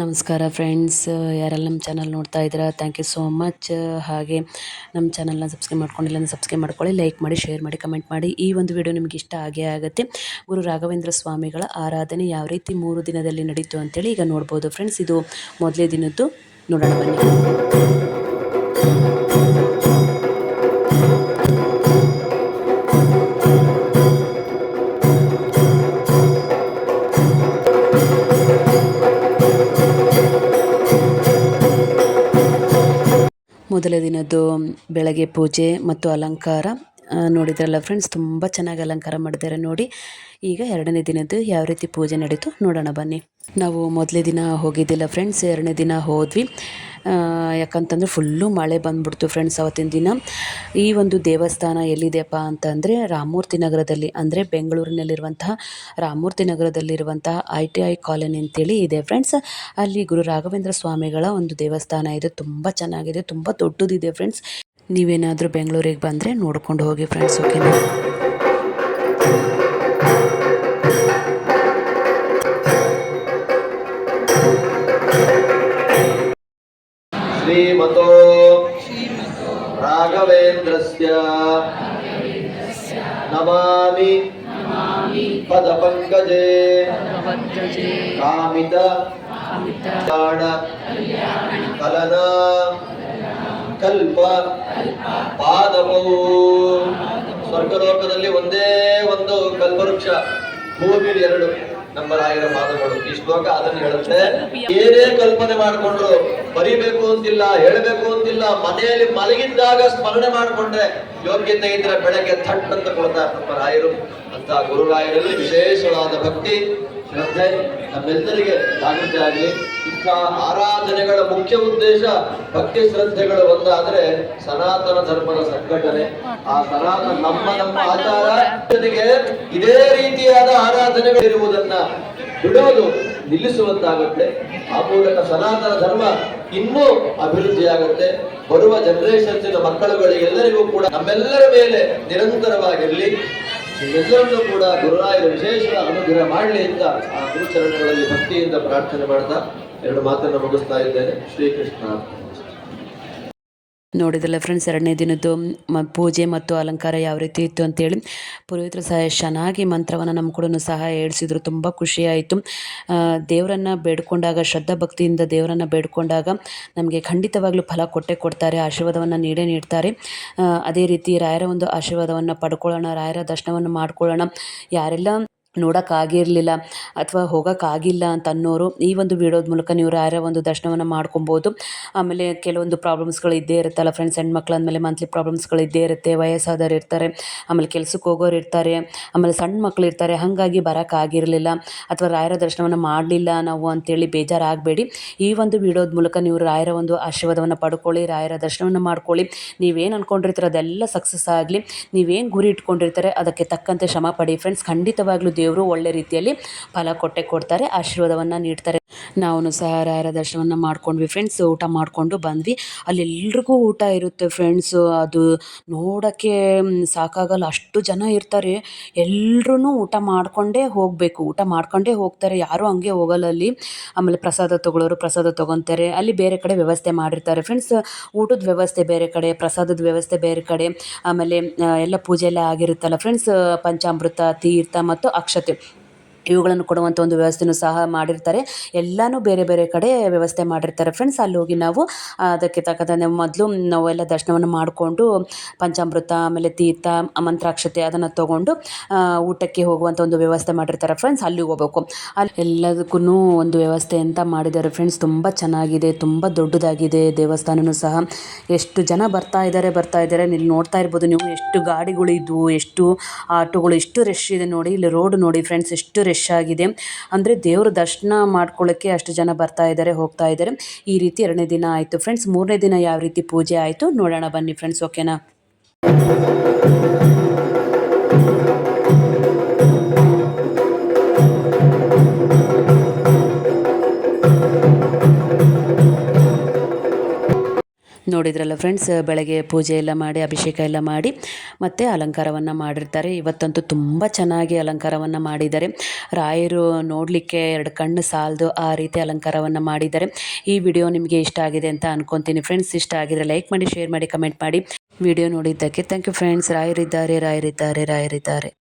ನಮಸ್ಕಾರ ಫ್ರೆಂಡ್ಸ್, ಯಾರೆಲ್ಲ ನಮ್ಮ ಚಾನಲ್ ನೋಡ್ತಾ ಇದ್ದೀರಾ ಥ್ಯಾಂಕ್ ಯು ಸೋ ಮಚ್. ಹಾಗೆ ನಮ್ಮ ಚಾನಲ್ನ ಸಬ್ಸ್ಕ್ರೈಬ್ ಮಾಡ್ಕೊಂಡಿಲ್ಲ ಅಂದರೆ ಸಬ್ಸ್ಕ್ರೈಬ್ ಮಾಡ್ಕೊಳ್ಳಿ, ಲೈಕ್ ಮಾಡಿ, ಶೇರ್ ಮಾಡಿ, ಕಮೆಂಟ್ ಮಾಡಿ. ಈ ಒಂದು ವಿಡಿಯೋ ನಿಮಗೆ ಇಷ್ಟ ಆಗೇ ಆಗುತ್ತೆ. ಗುರು ರಾಘವೇಂದ್ರ ಸ್ವಾಮಿಗಳ ಆರಾಧನೆ ಯಾವ ರೀತಿ 3 ದಿನದಲ್ಲಿ ನಡೀತು ಅಂತೇಳಿ ಈಗ ನೋಡ್ಬೋದು ಫ್ರೆಂಡ್ಸ್. ಇದು ಮೊದಲೇ ದಿನದ್ದು, ನೋಡೋಣ ಬನ್ನಿ. ಮೊದಲ ದಿನದ್ದು ಬೆಳಗ್ಗೆ ಪೂಜೆ ಮತ್ತು ಅಲಂಕಾರ ನೋಡಿದ್ರಲ್ಲ ಫ್ರೆಂಡ್ಸ್, ತುಂಬ ಚೆನ್ನಾಗಿ ಅಲಂಕಾರ ಮಾಡಿದ್ದಾರೆ ನೋಡಿ. ಈಗ ಎರಡನೇ ದಿನದ್ದು ಯಾವ ರೀತಿ ಪೂಜೆ ನಡೀತು ನೋಡೋಣ ಬನ್ನಿ. ನಾವು ಮೊದಲೇ ದಿನ ಹೋಗಿದ್ದಿಲ್ಲ ಫ್ರೆಂಡ್ಸ್, ಎರಡನೇ ದಿನ ಹೋದ್ವಿ. ಯಾಕಂತಂದರೆ ಫುಲ್ಲು ಮಳೆ ಬಂದ್ಬಿಡ್ತು ಫ್ರೆಂಡ್ಸ್ ಅವತ್ತಿನ ದಿನ. ಈ ಒಂದು ದೇವಸ್ಥಾನ ಎಲ್ಲಿದೆಯಪ್ಪ ಅಂತಂದರೆ ರಾಮಮೂರ್ತಿ ನಗರದಲ್ಲಿ, ಅಂದರೆ ಬೆಂಗಳೂರಿನಲ್ಲಿರುವಂತಹ ರಾಮಮೂರ್ತಿ ನಗರದಲ್ಲಿರುವಂತಹ ITI ಕಾಲೋನಿ ಅಂತೇಳಿ ಇದೆ ಫ್ರೆಂಡ್ಸ್. ಅಲ್ಲಿ ಗುರು ರಾಘವೇಂದ್ರ ಸ್ವಾಮಿಗಳ ಒಂದು ದೇವಸ್ಥಾನ ಇದೆ. ತುಂಬ ಚೆನ್ನಾಗಿದೆ, ತುಂಬ ದೊಡ್ಡದಿದೆ ಫ್ರೆಂಡ್ಸ್. ನೀವೇನಾದರೂ ಬೆಂಗಳೂರಿಗೆ ಬಂದರೆ ನೋಡ್ಕೊಂಡು ಹೋಗಿ ಫ್ರೆಂಡ್ಸ್, ಓಕೆನಾ. ಶ್ರೀಮತೋ ರಾಘವೇಂದ್ರಸ್ಯ ನಮಾಮಿ ಪದಪಂಕಜೇ ಕಾಮಿತ ಕಲನ ಕಲ್ಪ ಪಾದಪೌ. ಸ್ವರ್ಗಲೋಕದಲ್ಲಿ ಒಂದೇ ಒಂದು ಕಲ್ಪವೃಕ್ಷ, ಭೂಮಿಲಿ 2 ನಮ್ಮ ರಾಯರ ಪಾದಗಳು. ಈ ಶ್ಲೋಕ ಅದನ್ನು ಹೇಳುತ್ತೆ. ಏನೇ ಕಲ್ಪನೆ ಮಾಡಿಕೊಂಡ್ರು ಬರಿಬೇಕು ಅಂತಿಲ್ಲ, ಹೇಳಬೇಕು ಅಂತಿಲ್ಲ. ಮನೆಯಲ್ಲಿ ಮಲಗಿದ್ದಾಗ ಸ್ಮರಣೆ ಮಾಡಿಕೊಂಡ್ರೆ ಯೋಗ್ಯತೆ ಇದ್ರೆ ಬೆಳಗ್ಗೆ ಥಟ್ ಅಂತ ಕೊಡ್ತಾರೆ ನಮ್ಮ ರಾಯರು. ಅಂತ ಗುರುರಾಯರಲ್ಲಿ ವಿಶೇಷವಾದ ಭಕ್ತಿ ಶ್ರದ್ಧೆ ನಮ್ಮೆಲ್ಲರಿಗೆ ಜಾಗೃತಿ ಆಗಲಿ. ಇಂಥ ಆರಾಧನೆಗಳ ಮುಖ್ಯ ಉದ್ದೇಶ ಭಕ್ತಿ ಶ್ರದ್ಧೆಗಳು ಒಂದಾದ್ರೆ ಸನಾತನ ಧರ್ಮದ ಸಂಘಟನೆ. ಆ ಸನಾತನ ನಮ್ಮ ಆಚಾರ ಜೊತೆಗೆ ಇದೇ ರೀತಿಯಾದ ಆರಾಧನೆಗಳಿರುವುದನ್ನ ಬಿಡೋದು ನಿಲ್ಲಿಸುವಂತಾಗುತ್ತೆ. ಆ ಮೂಲಕ ಸನಾತನ ಧರ್ಮ ಇನ್ನೂ ಅಭಿವೃದ್ಧಿಯಾಗುತ್ತೆ. ಬರುವ ಜನರೇಷನ್ಸಿನ ಮಕ್ಕಳುಗಳಿಗೆಲ್ಲರಿಗೂ ಕೂಡ ನಮ್ಮೆಲ್ಲರ ಮೇಲೆ ನಿರಂತರವಾಗಿರಲಿ. ಎಲ್ಲರನ್ನೂ ಕೂಡ ಗುರುರಾಯರು ವಿಶೇಷ ಅನುಗ್ರಹ ಮಾಡಲಿ ಅಂತ ಆ ಗುರುಚರಣಗಳಲ್ಲಿ ಭಕ್ತಿಯಿಂದ ಪ್ರಾರ್ಥನೆ ಮಾಡ್ತಾ 2 ಮಾತನ್ನು ಮುಗಿಸ್ತಾ ಇದ್ದೇನೆ. ಶ್ರೀಕೃಷ್ಣ. ನೋಡಿದ್ರಲ್ಲ ಫ್ರೆಂಡ್ಸ್, ಎರಡನೇ ದಿನದ್ದು ಪೂಜೆ ಮತ್ತು ಅಲಂಕಾರ ಯಾವ ರೀತಿ ಇತ್ತು ಅಂತೇಳಿ. ಪುರೋಹಿತರು ಸಹ ಚೆನ್ನಾಗಿ ಮಂತ್ರವನ್ನು ನಮ್ಮ ಕೂಡ ಸಹ ಹೇಳಿಸಿದ್ರು. ತುಂಬ ಖುಷಿಯಾಯಿತು. ದೇವರನ್ನು ಬೇಡ್ಕೊಂಡಾಗ, ಶ್ರದ್ಧಾ ಭಕ್ತಿಯಿಂದ ದೇವರನ್ನು ಬೇಡ್ಕೊಂಡಾಗ ನಮಗೆ ಖಂಡಿತವಾಗ್ಲೂ ಫಲ ಕೊಟ್ಟೇ ಕೊಡ್ತಾರೆ, ಆಶೀರ್ವಾದವನ್ನು ನೀಡ್ತಾರೆ. ಅದೇ ರೀತಿ ರಾಯರ ಒಂದು ಆಶೀರ್ವಾದವನ್ನು ಪಡ್ಕೊಳ್ಳೋಣ, ರಾಯರ ದರ್ಶನವನ್ನು ಮಾಡ್ಕೊಳ್ಳೋಣ. ಯಾರೆಲ್ಲ ನೋಡೋಕ್ಕಾಗಿರಲಿಲ್ಲ ಅಥವಾ ಹೋಗೋಕ್ಕಾಗಿಲ್ಲ ಅಂತ ಅನ್ನೋರು ಈ ಒಂದು ವಿಡಿಯೋದ ಮೂಲಕ ನೀವು ರಾಯರ ಒಂದು ದರ್ಶನವನ್ನು ಮಾಡ್ಕೊಬೋದು. ಆಮೇಲೆ ಕೆಲವೊಂದು ಪ್ರಾಬ್ಲಮ್ಸ್ಗಳು ಇದ್ದೇ ಇರುತ್ತಲ್ಲ ಫ್ರೆಂಡ್ಸ್, ಹೆಣ್ಮಕ್ಳು ಅಂದಮೇಲೆ ಮಂತ್ಲಿ ಪ್ರಾಬ್ಲಮ್ಸ್ಗಳು ಇದ್ದೇ ಇರುತ್ತೆ. ವಯಸ್ಸಾದವ್ರು ಇರ್ತಾರೆ, ಆಮೇಲೆ ಕೆಲಸಕ್ಕೆ ಹೋಗೋರು ಇರ್ತಾರೆ, ಆಮೇಲೆ ಸಣ್ಣ ಮಕ್ಕಳು ಇರ್ತಾರೆ. ಹಾಗಾಗಿ ಬರೋಕ್ಕಾಗಿರಲಿಲ್ಲ ಅಥವಾ ರಾಯರ ದರ್ಶನವನ್ನು ಮಾಡಲಿಲ್ಲ ನಾವು ಅಂತೇಳಿ ಬೇಜಾರಾಗಬೇಡಿ. ಈ ಒಂದು ವಿಡಿಯೋದ ಮೂಲಕ ನೀವು ರಾಯರ ಒಂದು ಆಶೀರ್ವಾದವನ್ನು ಪಡ್ಕೊಳ್ಳಿ, ರಾಯರ ದರ್ಶನವನ್ನು ಮಾಡ್ಕೊಳ್ಳಿ. ನೀವೇನು ಅಂದ್ಕೊಂಡಿರ್ತೀರ ಅದೆಲ್ಲ ಸಕ್ಸಸ್ ಆಗಲಿ. ನೀವೇನು ಗುರಿ ಇಟ್ಕೊಂಡಿರ್ತಾರೆ ಅದಕ್ಕೆ ತಕ್ಕಂತೆ ಶ್ರಮ ಪಡಿ ಫ್ರೆಂಡ್ಸ್. ಖಂಡಿತವಾಗ್ಲೂ ದೇವರು ಒಳ್ಳೆ ರೀತಿಯಲ್ಲಿ ಫಲ ಕೊಟ್ಟೆ ಕೊಡ್ತಾರೆ, ಆಶೀರ್ವಾದವನ್ನು ನೀಡ್ತಾರೆ. ನಾವು ಸಹ ರಾಯರ ದರ್ಶನವನ್ನು ಮಾಡ್ಕೊಂಡ್ವಿ ಫ್ರೆಂಡ್ಸ್. ಊಟ ಮಾಡಿಕೊಂಡು ಬಂದ್ವಿ. ಅಲ್ಲಿ ಎಲ್ರಿಗೂ ಊಟ ಇರುತ್ತೆ ಫ್ರೆಂಡ್ಸ್. ಅದು ನೋಡೋಕ್ಕೆ ಸಾಕಾಗಲ್ಲ, ಅಷ್ಟು ಜನ ಇರ್ತಾರೆ. ಎಲ್ಲರೂ ಊಟ ಮಾಡಿಕೊಂಡೇ ಹೋಗಬೇಕು, ಊಟ ಮಾಡ್ಕೊಂಡೇ ಹೋಗ್ತಾರೆ, ಯಾರೂ ಹಂಗೆ ಹೋಗಲ್ಲ ಅಲ್ಲಿ. ಆಮೇಲೆ ಪ್ರಸಾದ ತೊಗೊಳ್ಳೋರು ಪ್ರಸಾದ ತೊಗೊತಾರೆ. ಅಲ್ಲಿ ಬೇರೆ ಕಡೆ ವ್ಯವಸ್ಥೆ ಮಾಡಿರ್ತಾರೆ ಫ್ರೆಂಡ್ಸ್. ಊಟದ ವ್ಯವಸ್ಥೆ ಬೇರೆ ಕಡೆ, ಪ್ರಸಾದದ ವ್ಯವಸ್ಥೆ ಬೇರೆ ಕಡೆ. ಆಮೇಲೆ ಎಲ್ಲ ಪೂಜೆ ಎಲ್ಲ ಆಗಿರುತ್ತಲ್ಲ ಫ್ರೆಂಡ್ಸ್, ಪಂಚಾಮೃತ, ತೀರ್ಥ ಮತ್ತು ಅಕ್ಷತೆ ಇವುಗಳನ್ನು ಕೊಡುವಂಥ ಒಂದು ವ್ಯವಸ್ಥೆಯೂ ಸಹ ಮಾಡಿರ್ತಾರೆ. ಎಲ್ಲನೂ ಬೇರೆ ಬೇರೆ ಕಡೆ ವ್ಯವಸ್ಥೆ ಮಾಡಿರ್ತಾರೆ ಫ್ರೆಂಡ್ಸ್. ಅಲ್ಲಿ ಹೋಗಿ ನಾವು ಅದಕ್ಕೆ ತಕ್ಕಂತೆ ಮೊದಲು ನಾವೆಲ್ಲ ದರ್ಶನವನ್ನು ಮಾಡಿಕೊಂಡು ಪಂಚಾಮೃತ, ಆಮೇಲೆ ತೀರ್ಥ, ಮಂತ್ರಾಕ್ಷತೆ ಅದನ್ನು ತೊಗೊಂಡು ಊಟಕ್ಕೆ ಹೋಗುವಂಥ ಒಂದು ವ್ಯವಸ್ಥೆ ಮಾಡಿರ್ತಾರೆ ಫ್ರೆಂಡ್ಸ್. ಅಲ್ಲಿಗೆ ಹೋಗ್ಬೇಕು. ಅಲ್ಲಿ ಎಲ್ಲದಕ್ಕೂ ಒಂದು ವ್ಯವಸ್ಥೆ ಅಂತ ಮಾಡಿದ್ದಾರೆ ಫ್ರೆಂಡ್ಸ್. ತುಂಬ ಚೆನ್ನಾಗಿದೆ, ತುಂಬ ದೊಡ್ಡದಾಗಿದೆ ದೇವಸ್ಥಾನವೂ ಸಹ. ಎಷ್ಟು ಜನ ಬರ್ತಾ ಇದ್ದಾರೆ. ಇಲ್ಲಿ ನೋಡ್ತಾ ಇರ್ಬೋದು ನೀವು, ಎಷ್ಟು ಗಾಡಿಗಳಿದ್ವು, ಎಷ್ಟು ಆಟೋಗಳು, ಎಷ್ಟು ರಶ್ ಇದೆ ನೋಡಿ. ಇಲ್ಲಿ ರೋಡ್ ನೋಡಿ ಫ್ರೆಂಡ್ಸ್, ಎಷ್ಟು ರಶ್ ಆಗಿದೆ ಅಂದರೆ ದೇವರ ದರ್ಶನ ಮಾಡ್ಕೊಳ್ಳೋಕ್ಕೆ ಅಷ್ಟು ಜನ ಬರ್ತಾ ಇದ್ದಾರೆ, ಹೋಗ್ತಾ ಇದ್ದಾರೆ. ಈ ರೀತಿ ಎರಡನೇ ದಿನ ಆಯಿತು ಫ್ರೆಂಡ್ಸ್. ಮೂರನೇ ದಿನ ಯಾವ ರೀತಿ ಪೂಜೆ ಆಯಿತು ನೋಡೋಣ ಬನ್ನಿ ಫ್ರೆಂಡ್ಸ್, ಓಕೆನಾ. ನೋಡಿದ್ರಲ್ಲ ಫ್ರೆಂಡ್ಸ್, ಬೆಳಗ್ಗೆ ಪೂಜೆ ಎಲ್ಲ ಮಾಡಿ ಅಭಿಷೇಕ ಎಲ್ಲ ಮಾಡಿ ಮತ್ತು ಅಲಂಕಾರವನ್ನು ಮಾಡಿರ್ತಾರೆ. ಇವತ್ತಂತೂ ತುಂಬ ಚೆನ್ನಾಗಿ ಅಲಂಕಾರವನ್ನು ಮಾಡಿದ್ದಾರೆ. ರಾಯರು ನೋಡಲಿಕ್ಕೆ 2 ಕಣ್ಣು ಸಾಲದು ಆ ರೀತಿ ಅಲಂಕಾರವನ್ನು ಮಾಡಿದ್ದಾರೆ. ಈ ವಿಡಿಯೋ ನಿಮಗೆ ಇಷ್ಟ ಆಗಿದೆ ಅಂತ ಅನ್ಕೊತೀನಿ ಫ್ರೆಂಡ್ಸ್. ಇಷ್ಟ ಆಗಿದ್ರೆ ಲೈಕ್ ಮಾಡಿ, ಶೇರ್ ಮಾಡಿ, ಕಮೆಂಟ್ ಮಾಡಿ. ವಿಡಿಯೋ ನೋಡಿದ್ದಕ್ಕೆ ಥ್ಯಾಂಕ್ ಯು ಫ್ರೆಂಡ್ಸ್. ರಾಯರಿದ್ದಾರೆ, ರಾಯರಿದ್ದಾರೆ, ರಾಯರಿದ್ದಾರೆ.